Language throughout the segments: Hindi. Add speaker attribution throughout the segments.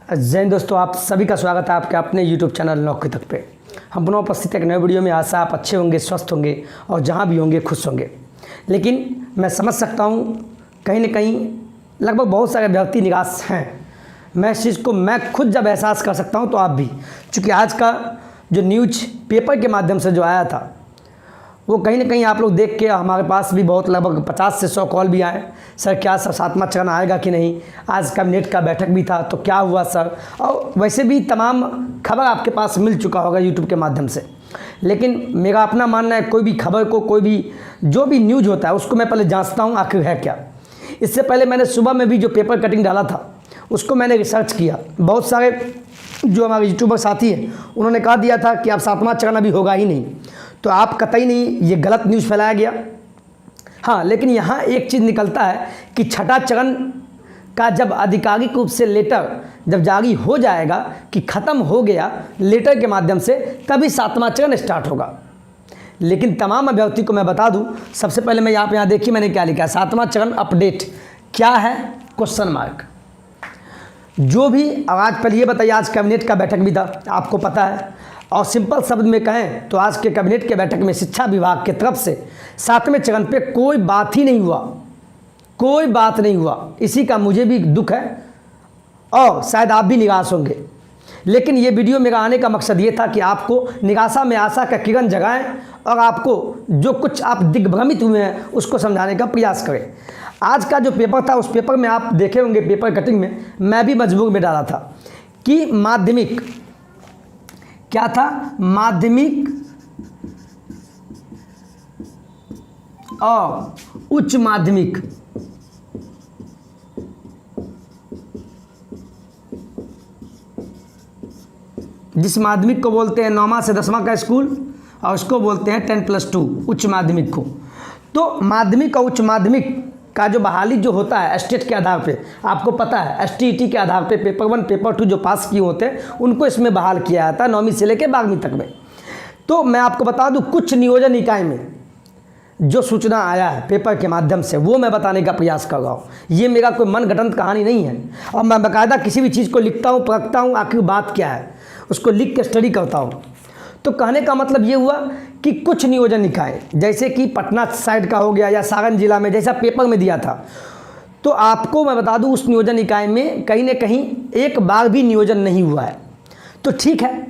Speaker 1: जय हिंद दोस्तों, आप सभी का स्वागत है आपके अपने YouTube चैनल नौकरी तक पे। हम पुनः उपस्थित एक नए वीडियो में। आशा आप अच्छे होंगे, स्वस्थ होंगे और जहाँ भी होंगे खुश होंगे। लेकिन मैं समझ सकता हूँ कहीं ना कहीं लगभग बहुत सारे व्यक्ति निराश हैं। मैं इस चीज़ को मैं खुद जब एहसास कर सकता हूँ तो आप भी, चूँकि आज का जो न्यूज़ पेपर के माध्यम से जो आया था वो कहीं ना कहीं आप लोग देख के हमारे पास भी बहुत लगभग 50 से 100 कॉल भी आए। सर क्या सर सातवां चरण आएगा कि नहीं, आज कैबिनेट का बैठक भी था तो क्या हुआ सर, और वैसे भी तमाम खबर आपके पास मिल चुका होगा यूट्यूब के माध्यम से। लेकिन मेरा अपना मानना है कोई भी खबर को, कोई भी जो भी न्यूज़ होता है उसको मैं पहले जाँचता हूँ आखिर है क्या। इससे पहले मैंने सुबह में भी जो पेपर कटिंग डाला था उसको मैंने रिसर्च किया। बहुत सारे जो हमारे यूट्यूबर साथी हैं उन्होंने कहा दिया था कि अब सातवां चरण अभी होगा ही नहीं, तो आप कतई नहीं, ये गलत न्यूज़ फैलाया गया। हाँ, लेकिन यहाँ एक चीज़ निकलता है कि छठा चरण का जब आधिकारिक रूप से लेटर जब जारी हो जाएगा कि ख़त्म हो गया लेटर के माध्यम से, तभी सातवां चरण स्टार्ट होगा। लेकिन तमाम अभ्यर्थी को मैं बता दूं, सबसे पहले मैं यहाँ देखिए मैंने क्या लिखा है, सातवां चरण अपडेट क्या है, क्वेश्चन मार्क। जो भी आज पहले ये बताइए, आज कैबिनेट का बैठक भी था आपको पता है, और सिंपल शब्द में कहें तो आज के कैबिनेट के बैठक में शिक्षा विभाग की तरफ से सातवें चरण पे कोई बात ही नहीं हुआ, कोई बात नहीं हुआ। इसी का मुझे भी दुख है और शायद आप भी निराश होंगे। लेकिन ये वीडियो मेरा आने का मकसद ये था कि आपको निराशा में आशा का किरण जगाएं और आपको जो कुछ आप दिग्भ्रमित हुए हैं उसको समझाने का प्रयास करें। आज का जो पेपर था उस पेपर में आप देखे होंगे, पेपर कटिंग में मैं भी मजबूर में डाला था कि माध्यमिक क्या था, माध्यमिक और उच्च माध्यमिक जिस माध्यमिक को बोलते हैं 9वां से 10वां का स्कूल, और उसको बोलते हैं 10+2 उच्च माध्यमिक को। तो माध्यमिक और उच्च माध्यमिक का जो बहाली जो होता है स्टेट के आधार पे, आपको पता है STET के आधार पे पेपर 1 पेपर 2 जो पास किए होते हैं उनको इसमें बहाल किया जाता है 9वीं से लेकर 12वीं तक में। तो मैं आपको बता दूं कुछ नियोजन इकाई में जो सूचना आया है पेपर के माध्यम से वो मैं बताने का प्रयास कर रहा हूँ। ये मेरा कोई मनगढ़ंत कहानी नहीं है और मैं बाकायदा किसी भी चीज़ को लिखता हूँ, परखता हूँ आखिर बात क्या है, उसको लिख के स्टडी करता हूँ। तो कहने का मतलब ये हुआ कि कुछ नियोजन निकाय जैसे कि पटना साइड का हो गया या सारण जिला में जैसा पेपर में दिया था, तो आपको मैं बता दूं उस नियोजन निकाय में कहीं ना कहीं एक बार भी नियोजन नहीं हुआ है। तो ठीक है,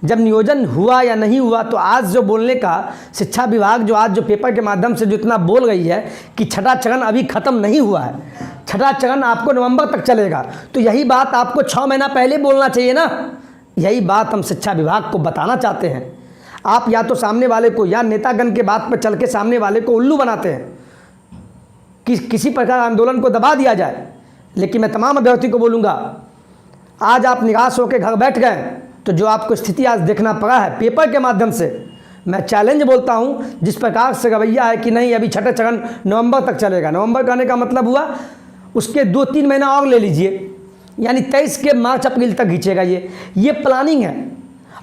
Speaker 1: जब नियोजन हुआ या नहीं हुआ तो आज जो बोलने का शिक्षा विभाग जो आज जो पेपर के माध्यम से जो इतना बोल रही है कि छठा चरण अभी ख़त्म नहीं हुआ है, छठा चरण आपको नवंबर तक चलेगा, तो यही बात आपको 6 महीना पहले बोलना चाहिए ना। यही बात हम शिक्षा विभाग को बताना चाहते हैं। आप या तो सामने वाले को या नेतागण के बात पर चल के सामने वाले को उल्लू बनाते हैं कि किसी प्रकार आंदोलन को दबा दिया जाए। लेकिन मैं तमाम अभ्यर्थी को बोलूँगा, आज आप निराश होकर घर बैठ गए तो जो आपको स्थिति आज देखना पड़ा है पेपर के माध्यम से, मैं चैलेंज बोलता हूँ जिस प्रकार से रवैया है कि नहीं अभी छठे चरण नवंबर तक चलेगा। नवंबर कहने का मतलब हुआ उसके 2-3 महीना और ले लीजिए, यानी 23 के मार्च अप्रैल तक खींचेगा। ये प्लानिंग है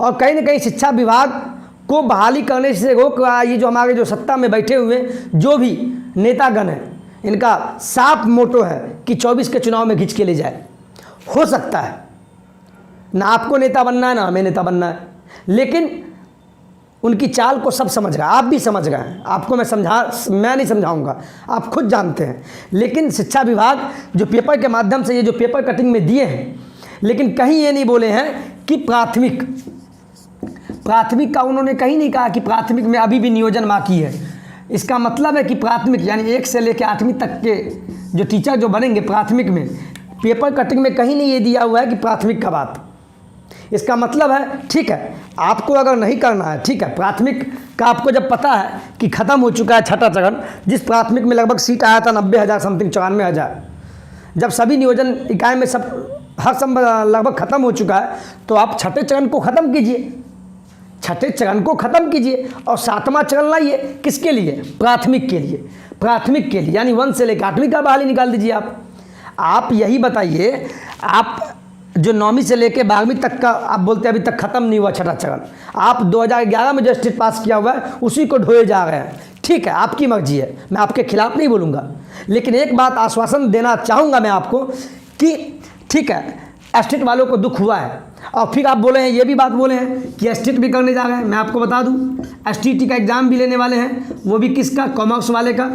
Speaker 1: और कहीं ना कहीं शिक्षा विभाग को बहाली करने से रोक रहा है। ये जो हमारे जो सत्ता में बैठे हुए जो भी नेतागण हैं, इनका साफ मोटो है कि 24 के चुनाव में खींच के ले जाए। हो सकता है ना आपको नेता बनना है ना हमें नेता बनना है, लेकिन उनकी चाल को सब समझ गए, आप भी समझ गए हैं। आपको मैं नहीं समझाऊंगा, आप खुद जानते हैं। लेकिन शिक्षा विभाग जो पेपर के माध्यम से ये जो पेपर कटिंग में दिए हैं, लेकिन कहीं ये नहीं बोले हैं कि प्राथमिक का उन्होंने कहीं नहीं कहा कि प्राथमिक में अभी भी नियोजन बाकी है। इसका मतलब है कि प्राथमिक यानी 1 से लेकर 8वीं तक के जो टीचर जो बनेंगे प्राथमिक में, पेपर कटिंग में कहीं नहीं ये दिया हुआ है कि प्राथमिक का बात। इसका मतलब है ठीक है, आपको अगर नहीं करना है ठीक है, प्राथमिक का आपको जब पता है कि ख़त्म हो चुका है छठा चरण, जिस प्राथमिक में लगभग सीट आया था 90,000 समथिंग 94,000, जब सभी नियोजन इकाई में सब हर लगभग ख़त्म हो चुका है, तो आप छठे चरण को ख़त्म कीजिए, छठे चरण को ख़त्म कीजिए और सातवां चरण लाइए। किसके लिए? प्राथमिक के लिए, प्राथमिक के लिए यानी 1 से लेकर 8वीं का बहाली निकाल दीजिए। आप यही बताइए, आप जो 9वीं से लेकर 12वीं तक का आप बोलते हैं अभी तक ख़त्म नहीं हुआ छठा चरण, आप 2011 में जो स्टेट पास किया हुआ है उसी को ढोए जा रहे हैं। ठीक है, आपकी मर्जी है, मैं आपके खिलाफ नहीं बोलूँगा, लेकिन एक बात आश्वासन देना चाहूँगा मैं आपको कि ठीक है, एस्टेट वालों को दुख हुआ है। और फिर आप बोले हैं, ये भी बात बोले हैं कि एस्टेट भी करने जा रहे हैं। मैं आपको बता दूं, एसटीटी का एग्ज़ाम भी लेने वाले हैं, वो भी किसका, कॉमर्स वाले का।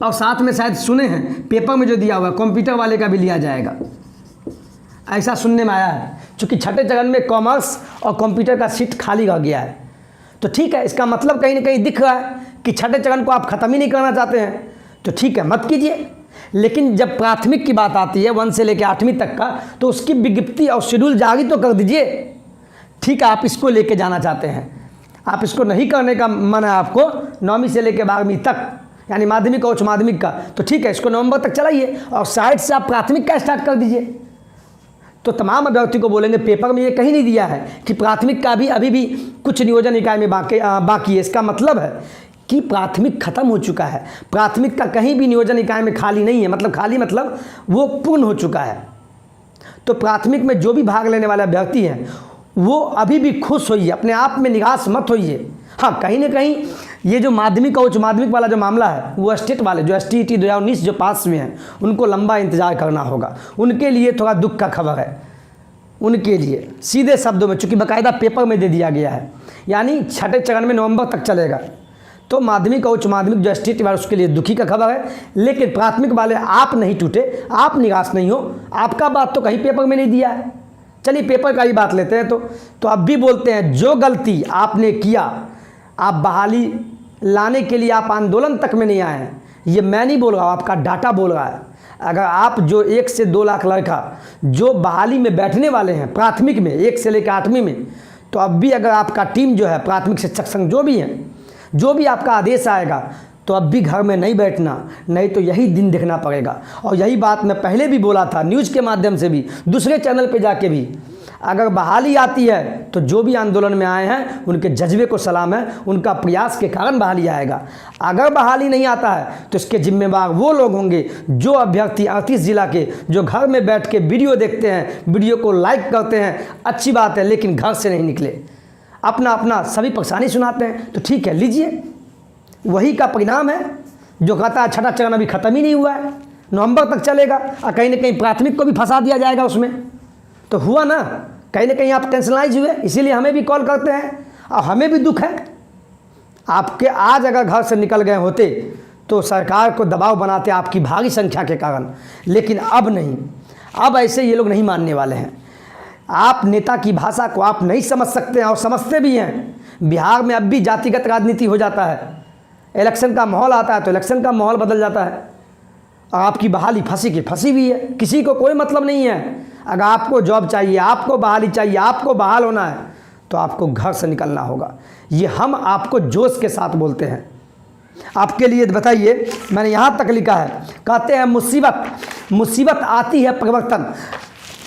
Speaker 1: और साथ में शायद सुने हैं पेपर में जो दिया हुआ है कंप्यूटर वाले का भी लिया जाएगा, ऐसा सुनने में आया है। चूँकि छठे चरण में कॉमर्स और कंप्यूटर का सीट खाली रह गया है। तो ठीक है, इसका मतलब कहीं ना कहीं दिख रहा है कि छठे चरण को आप ख़त्म ही नहीं करना चाहते हैं। तो ठीक है, मत कीजिए। लेकिन जब प्राथमिक की बात आती है 1 से लेकर 8वीं तक का, तो उसकी विज्ञप्ति और शेड्यूल जारी तो कर दीजिए। ठीक है, आप इसको लेके जाना चाहते हैं, आप इसको नहीं करने का मन है आपको 9वीं से लेकर 12वीं तक, यानी माध्यमिक और उच्च माध्यमिक का, तो ठीक है, इसको नवंबर तक चलाइए और साइड से आप प्राथमिक का स्टार्ट कर दीजिए। तमाम अभ्यर्थी को बोलेंगे, पेपर में ये कहीं नहीं दिया है कि प्राथमिक का भी अभी भी कुछ नियोजन निकाय में बाकी है। इसका मतलब है कि प्राथमिक खत्म हो चुका है, प्राथमिक का कहीं भी नियोजन इकाई में खाली नहीं है। मतलब खाली मतलब वो पूर्ण हो चुका है। तो प्राथमिक में जो भी भाग लेने वाले अभ्यर्थी हैं वो अभी भी खुश होइए, अपने आप में निराश मत होइए। हाँ, कहीं ना कहीं ये जो माध्यमिक और उच्च माध्यमिक वाला जो मामला है, वो स्टेट वाले जो STET 2019 जो पास हुए हैं उनको लंबा इंतजार करना होगा। उनके लिए थोड़ा दुख का खबर है, उनके लिए सीधे शब्दों में, चूँकि बाकायदा पेपर में दे दिया गया है, यानी छठे चरण में नवंबर तक चलेगा। तो माध्यमिक और उच्च माध्यमिक जो STET वाले उसके लिए दुखी का खबर है। लेकिन प्राथमिक वाले आप नहीं टूटे, आप निराश नहीं हो, आपका बात तो कहीं पेपर में नहीं दिया है। चलिए पेपर का ही बात लेते हैं। तो अब भी बोलते हैं, जो गलती आपने किया, आप बहाली लाने के लिए आप आंदोलन तक में नहीं आए हैं, ये मैं नहीं बोल रहा हूँ, आपका डाटा बोल रहा है। अगर आप जो 1 से 2 लाख लड़का जो बहाली में बैठने वाले हैं प्राथमिक में 1 से लेकर 8वीं में, तो अब भी अगर आपका टीम जो है प्राथमिक शिक्षक संघ जो भी हैं, जो भी आपका आदेश आएगा, तो अब भी घर में नहीं बैठना, नहीं तो यही दिन देखना पड़ेगा। और यही बात मैं पहले भी बोला था, न्यूज़ के माध्यम से भी, दूसरे चैनल पे जाके भी, अगर बहाली आती है तो जो भी आंदोलन में आए हैं उनके जज्बे को सलाम है, उनका प्रयास के कारण बहाली आएगा। अगर बहाली नहीं आता है तो इसके जिम्मेवार वो लोग होंगे जो अभ्यर्थी 38 जिला के जो घर में बैठ के वीडियो देखते हैं, वीडियो को लाइक करते हैं, अच्छी बात है, लेकिन घर से नहीं निकले, अपना अपना सभी परेशानी सुनाते हैं। तो ठीक है, लीजिए, वही का परिणाम है जो कहता है छठा चरण अभी ख़त्म ही नहीं हुआ है, नवंबर तक चलेगा और कहीं ना कहीं प्राथमिक को भी फंसा दिया जाएगा उसमें। तो हुआ ना कहीं आप टेंशनाइज हुए, इसीलिए हमें भी कॉल करते हैं और हमें भी दुख है। आपके आज अगर घर से निकल गए होते तो सरकार को दबाव बनाते आपकी भारी संख्या के कारण, लेकिन अब नहीं, अब ऐसे ये लोग नहीं मानने वाले हैं। आप नेता की भाषा को आप नहीं समझ सकते हैं और समझते भी हैं। बिहार में अब भी जातिगत राजनीति हो जाता है, इलेक्शन का माहौल आता है तो इलेक्शन का माहौल बदल जाता है और आपकी बहाली फंसी की फंसी भी है, किसी को कोई मतलब नहीं है। अगर आपको जॉब चाहिए, आपको बहाली चाहिए, आपको बहाल होना है, तो आपको घर से निकलना होगा। ये हम आपको जोश के साथ बोलते हैं। आपके लिए बताइए, मैंने यहाँ तक लिखा है, कहते हैं मुसीबत आती है परिवर्तन।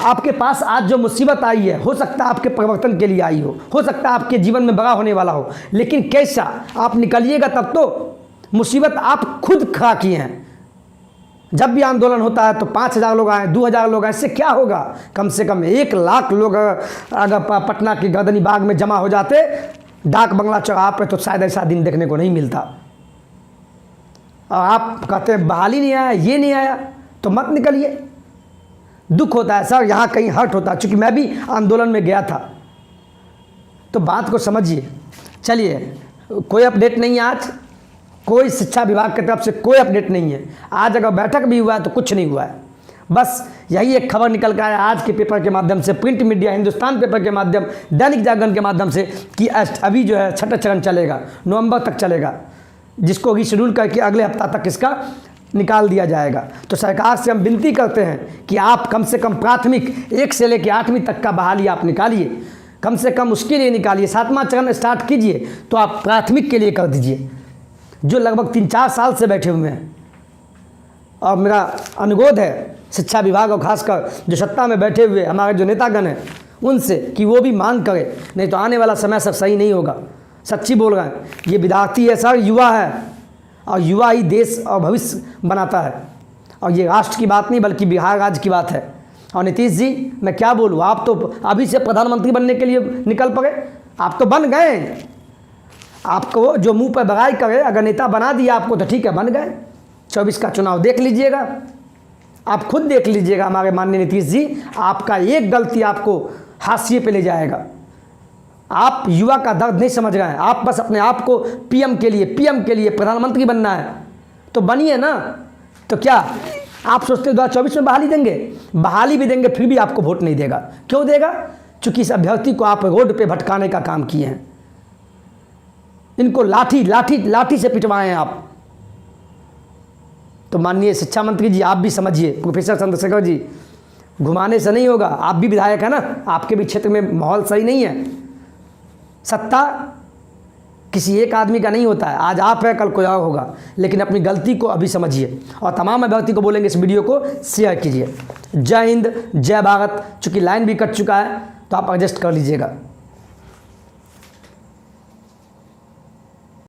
Speaker 1: आपके पास आज जो मुसीबत आई है, हो सकता है आपके परिवर्तन के लिए आई हो सकता है आपके जीवन में बड़ा होने वाला हो, लेकिन कैसा आप निकलिएगा तब तो। मुसीबत आप खुद खड़ा किए हैं। जब भी आंदोलन होता है तो 5000 लोग आए, 2000 लोग आए, इससे क्या होगा? कम से कम 1 लाख लोग अगर पटना की गर्दनी बाग में जमा हो जाते डाक बंगला चौराहा पे, तो शायद ऐसा दिन देखने को नहीं मिलता। और आप कहते हैं बहाली नहीं आया, ये नहीं आया, तो मत निकलिए। दुख होता है सर, यहाँ कहीं हर्ट होता है, चूँकि मैं भी आंदोलन में गया था, तो बात को समझिए। चलिए, कोई अपडेट नहीं है आज, कोई शिक्षा विभाग की तरफ से कोई अपडेट नहीं है। आज अगर बैठक भी हुआ है तो कुछ नहीं हुआ है। बस यही एक खबर निकल कर आया आज के पेपर के माध्यम से, प्रिंट मीडिया, हिंदुस्तान पेपर के माध्यम, दैनिक जागरण के माध्यम से, कि अभी जो है छठा चरण चलेगा, नवंबर तक चलेगा, जिसको रीशेड्यूल करके अगले हफ्ता तक इसका निकाल दिया जाएगा। तो सरकार से हम विनती करते हैं कि आप कम से कम प्राथमिक 1 से लेकर 8वीं तक का बहाली आप निकालिए, कम से कम उसके लिए निकालिए। 7वां चरण स्टार्ट कीजिए तो आप प्राथमिक के लिए कर दीजिए, जो लगभग 3-4 साल से बैठे हुए हैं। और मेरा अनुरोध है शिक्षा विभाग और खासकर जो सत्ता में बैठे हुए हमारे जो नेतागण हैं उनसे, कि वो भी मांग करें, नहीं तो आने वाला समय सब सही नहीं होगा। सच्ची बोल रहे हैं, ये विद्यार्थी है सर, युवा है, और युवा ही देश और भविष्य बनाता है। और ये राष्ट्र की बात नहीं बल्कि बिहार राज्य की बात है। और नीतीश जी, मैं क्या बोलूँ, आप तो अभी से प्रधानमंत्री बनने के लिए निकल पड़े, आप तो बन गए। आपको जो मुंह पर बड़ाई करे, अगर नेता बना दिया आपको तो ठीक है, बन गए। 24 का चुनाव देख लीजिएगा, आप खुद देख लीजिएगा हमारे माननीय नीतीश जी, आपका एक गलती आपको हाशिए पे ले जाएगा। आप युवा का दर्द नहीं समझ रहे हैं, आप बस अपने आप को पीएम के लिए प्रधानमंत्री बनना है तो बनिए ना। तो क्या आप सोचते 2024 में बहाली देंगे? बहाली भी देंगे फिर भी आपको वोट नहीं देगा। क्यों देगा? चूंकि इस अभ्यर्थी को आप रोड पे भटकाने का काम किए हैं, इनको लाठी से पिटवाए हैं आप। तो माननीय शिक्षा मंत्री जी, आप भी समझिए, प्रोफेसर चंद्रशेखर जी, घुमाने से नहीं होगा। आप भी विधायक है ना, आपके भी क्षेत्र में माहौल सही नहीं है। सत्ता किसी एक आदमी का नहीं होता है, आज आप है कल कोई और होगा, लेकिन अपनी गलती को अभी समझिए। और तमाम अभ्यर्थी को बोलेंगे इस वीडियो को शेयर कीजिए। जय हिंद, जय भारत। चूँकि लाइन भी कट चुका है तो आप एडजस्ट कर लीजिएगा।